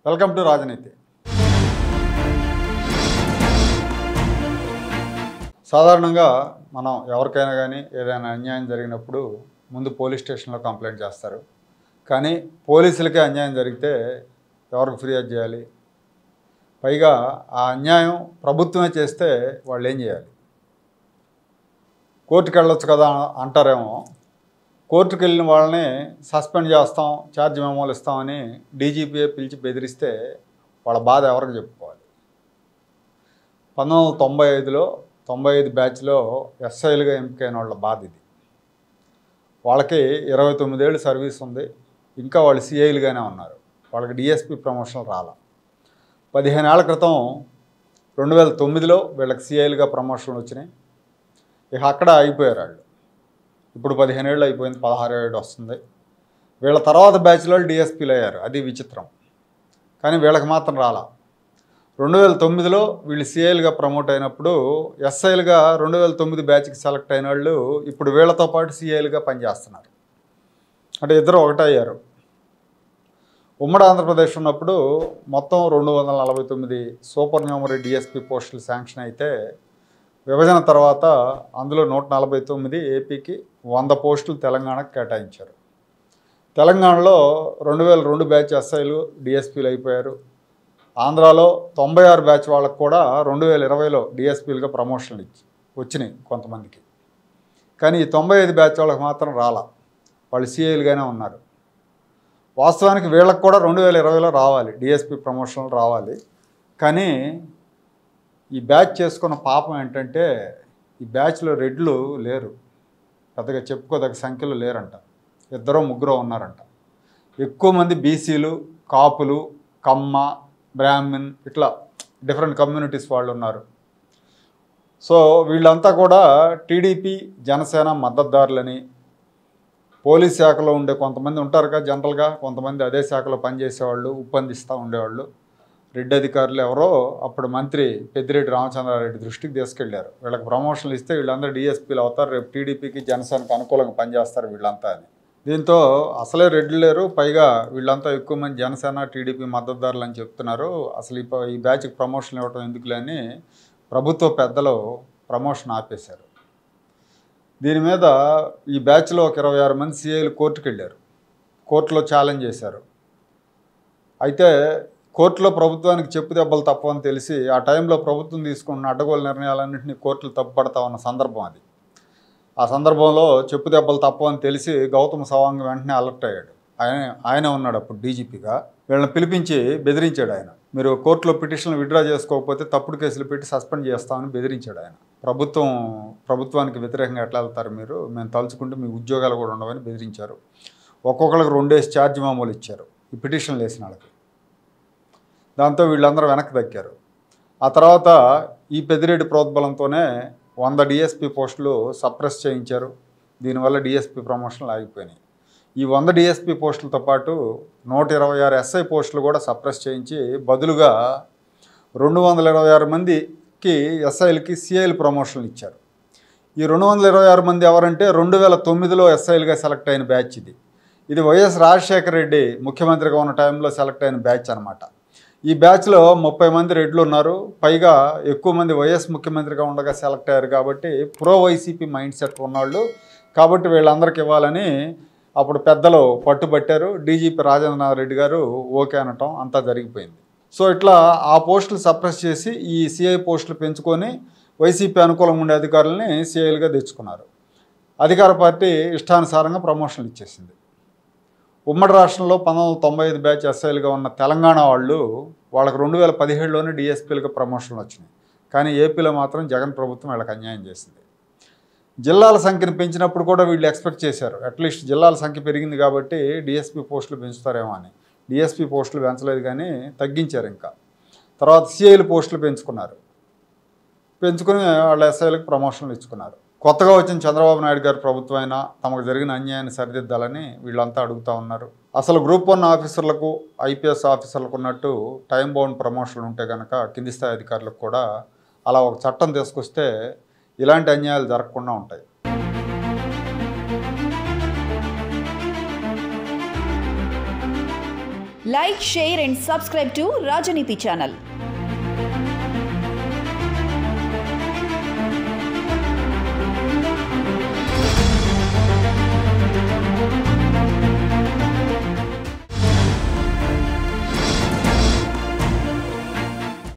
Welcome to రాజనీతి. సాధారణంగా మనం ఎవరికైనా కానీ ఏదైనా అన్యాయం జరిగినప్పుడు ముందు పోలీస్ స్టేషన్లో కంప్లైంట్ చేస్తారు. కానీ పోలీసులకే అన్యాయం జరిగితే ఎవరికి ఫిర్యాదు చేయాలి? పైగా ఆ అన్యాయం ప్రభుత్వమే చేస్తే వాళ్ళు ఏం చేయాలి? కోర్టుకు వెళ్ళొచ్చు కదా అంటారేమో. కోర్టుకు వెళ్ళిన వాళ్ళని సస్పెండ్ చేస్తాం, ఛార్జ్ మెమోలు ఇస్తామని డీజీపీఏ పిలిచి బెదిరిస్తే వాళ్ళ బాధ ఎవరికి చెప్పుకోవాలి? 1995లో 95 బ్యాచ్లో ఎస్ఐలుగా ఎంపికైన వాళ్ళ బాధ ఇది. వాళ్ళకి 29 ఏళ్ళు సర్వీస్ ఉంది, ఇంకా వాళ్ళు సిఐలుగానే ఉన్నారు. వాళ్ళకి డిఎస్పీ ప్రమోషన్ రాలా. 15 ఏళ్ల క్రితం 2009లో వీళ్ళకి సిఐలుగా ప్రమోషన్లు వచ్చినాయి. ఇక అక్కడ అయిపోయారు వాళ్ళు. ఇప్పుడు 15 ఏళ్ళు అయిపోయింది, 16 ఏళ్ళు వస్తుంది. వీళ్ళ తర్వాత బ్యాచ్లో డిఎస్పీలు అయ్యారు. అది విచిత్రం. కానీ వీళ్ళకి మాత్రం రాలా. 2009లో వీళ్ళు సిఐలుగా ప్రమోట్ అయినప్పుడు ఎస్ఐలుగా 2009 బ్యాచ్కి సెలెక్ట్ అయిన వాళ్ళు ఇప్పుడు వీళ్ళతో పాటు సిఐలుగా పనిచేస్తున్నారు. అంటే ఇద్దరు ఒకటయ్యారు. ఉమ్మడి ఆంధ్రప్రదేశ్ ఉన్నప్పుడు మొత్తం 249 సూపర్ న్యూమరీ డిఎస్పీ పోస్టులు శాంక్షన్ అయితే విభజన తర్వాత అందులో 149 ఏపీకి, 100 పోస్టులు తెలంగాణకు కేటాయించారు. తెలంగాణలో 2002 బ్యాచ్ ఎస్ఐలు డిఎస్పీలు అయిపోయారు. ఆంధ్రాలో 96 బ్యాచ్ వాళ్ళకు కూడా 2020లో డిఎస్పీలుగా ప్రమోషన్లు వచ్చినాయి కొంతమందికి. కానీ ఈ 95 బ్యాచ్ వాళ్ళకి మాత్రం రాలా. వాళ్ళు సిఐలుగానే ఉన్నారు. వాస్తవానికి వీళ్ళకి కూడా 2020లో రావాలి, డిఎస్పీ ప్రమోషన్లు రావాలి. కానీ ఈ బ్యాచ్ చేసుకున్న పాపం ఏంటంటే ఈ బ్యాచ్లో రెడ్లు లేరు, పెద్దగా చెప్పుకోదగ్గ సంఖ్యలో లేరంట. 2-3 ఉన్నారంట. ఎక్కువ మంది బీసీలు, కాపులు, కమ్మ, బ్రాహ్మిన్ ఇట్లా డిఫరెంట్ కమ్యూనిటీస్ వాళ్ళు ఉన్నారు. సో వీళ్ళంతా కూడా టీడీపీ, జనసేన మద్దతుదారులని, పోలీస్ శాఖలో ఉండే కొంతమంది ఉంటారు కదా జనరల్గా, కొంతమంది అదే శాఖలో పనిచేసేవాళ్ళు, ఉప్పందిస్తూ ఉండేవాళ్ళు. రెడ్డి అధికారులు ఎవరో అప్పుడు మంత్రి పెద్దిరెడ్డి రామచంద్రారెడ్డి దృష్టికి తీసుకెళ్లారు. వీళ్ళకి ప్రమోషన్లు ఇస్తే వీళ్ళందరూ డిఎస్పీలు అవుతారు, రేపు టీడీపీకి జనసేనకు అనుకూలంగా పనిచేస్తారు వీళ్ళంతా అని. దీంతో అసలే రెడ్లు లేరు, పైగా వీళ్ళంతా ఎక్కువ మంది జనసేన, టీడీపీ మద్దతుదారులు అని చెప్తున్నారు. అసలు ఈ బ్యాచ్కి ప్రమోషన్ ఇవ్వడం ఎందుకులే అని ప్రభుత్వ పెద్దలు ప్రమోషన్ ఆపేశారు. దీని మీద ఈ బ్యాచ్లో ఒక 26 మంది సిఐలు కోర్టుకు వెళ్ళారు. కోర్టులో ఛాలెంజ్ చేశారు. అయితే కోర్టులో ప్రభుత్వానికి చెప్పు దెబ్బలు తప్పవని తెలిసి ఆ టైంలో ప్రభుత్వం తీసుకున్న అడ్డగోలు నిర్ణయాలన్నింటినీ కోర్టులు తప్పుపడతా ఉన్న సందర్భం అది. ఆ సందర్భంలో చెప్పు దెబ్బలు తప్పవని తెలిసి గౌతమ్ సవాంగ్ వెంటనే అలర్ట్ అయ్యాడు. ఆయన ఉన్నాడు అప్పుడు డీజీపీగా. వీళ్ళని పిలిపించి బెదిరించాడు ఆయన. మీరు కోర్టులో పిటిషన్లు విత్డ్రా చేసుకోకపోతే తప్పుడు కేసులు పెట్టి సస్పెండ్ చేస్తామని బెదిరించాడు ఆయన. ప్రభుత్వానికి వ్యతిరేకంగా ఎట్లా వెళ్తారు మీరు, మేము తలుచుకుంటే మీ ఉద్యోగాలు కూడా ఉండవని బెదిరించారు. ఒక్కొక్కరికి 2 డేస్ ఛార్జ్ మెమోలు ఇచ్చారు ఈ పిటిషన్లు వేసిన వాళ్ళకి. దాంతో వీళ్ళందరూ వెనక్కి దక్కారు. ఆ తర్వాత ఈ పెద్దిరెడ్డి ప్రోద్బలంతోనే 100 డిఎస్పీ పోస్టులు సప్రెస్ చేయించారు. దీనివల్ల డిఎస్పీ ప్రమోషన్లు ఆగిపోయినాయి. ఈ 100 డిఎస్పీ పోస్టులతో పాటు 126 ఎస్ఐ పోస్టులు కూడా సప్రెస్ చేయించి బదులుగా 226 మందికి ఎస్ఐలకి సిఐలు ప్రమోషన్లు ఇచ్చారు. ఈ 226 మంది ఎవరంటే 2009లో ఎస్ఐలుగా సెలెక్ట్ అయిన బ్యాచ్ ఇది. ఇది వైఎస్ రాజశేఖర రెడ్డి ముఖ్యమంత్రిగా ఉన్న టైంలో సెలెక్ట్ అయిన బ్యాచ్ అనమాట. ఈ బ్యాచ్లో 30 మంది రెడ్లు ఉన్నారు. పైగా ఎక్కువ మంది వైఎస్ ముఖ్యమంత్రిగా ఉండగా సెలెక్ట్ అయ్యారు కాబట్టి ప్రో వైసీపీ మైండ్ సెట్ ఉన్నవాళ్ళు కాబట్టి వీళ్ళందరికీ ఇవ్వాలని అప్పుడు పెద్దలు పట్టుబట్టారు. డీజీపీ రాజేంద్రనాథ్ రెడ్డి గారు ఓకే అనటం అంతా జరిగిపోయింది. సో ఇట్లా ఆ పోస్టులు సప్రెస్ చేసి ఈ సిఐ పోస్టులు పెంచుకొని వైసీపీ అనుకూలంగా ఉండే అధికారులని సిఐలుగా తెచ్చుకున్నారు. అధికార పార్టీ ఇష్టానుసారంగా ప్రమోషన్లు ఇచ్చేసింది. ఉమ్మడి రాష్ట్రంలో 1995 బ్యాచ్ ఎస్ఐలుగా ఉన్న తెలంగాణ వాళ్ళకి 2017లోనే డిఎస్పీలుగా ప్రమోషన్లు వచ్చినాయి. కానీ ఏపీలో మాత్రం జగన్ ప్రభుత్వం వీళ్ళకి అన్యాయం చేసింది. జిల్లాల సంఖ్యను పెంచినప్పుడు కూడా వీళ్ళు ఎక్స్పెక్ట్ చేశారు, అట్లీస్ట్ జిల్లాల సంఖ్య పెరిగింది కాబట్టి డిఎస్పీ పోస్టులు పెంచుతారేమో అని. డిఎస్పీ పోస్టులు పెంచలేదు కానీ తగ్గించారు. ఇంకా తర్వాత సిఐలు పోస్టులు పెంచుకుని వాళ్ళ ఎస్ఐలకు ప్రమోషన్లు ఇచ్చుకున్నారు. కొత్తగా వచ్చిన చంద్రబాబు నాయుడు గారి ప్రభుత్వం అయినా తమకు జరిగిన అన్యాయాన్ని సరిదిద్దాలని వీళ్ళంతా అడుగుతూ ఉన్నారు. అసలు గ్రూప్ 1 ఆఫీసర్లకు, ఐపీఎస్ ఆఫీసర్లకు ఉన్నట్టు టైం బౌండ్ ప్రమోషన్లు ఉంటే కనుక కింది స్థాయి అధికారులకు కూడా అలా ఒక చట్టం తీసుకొస్తే ఇలాంటి అన్యాయాలు జరగకుండా ఉంటాయి. Like, share and subscribe to Rajaniti channel.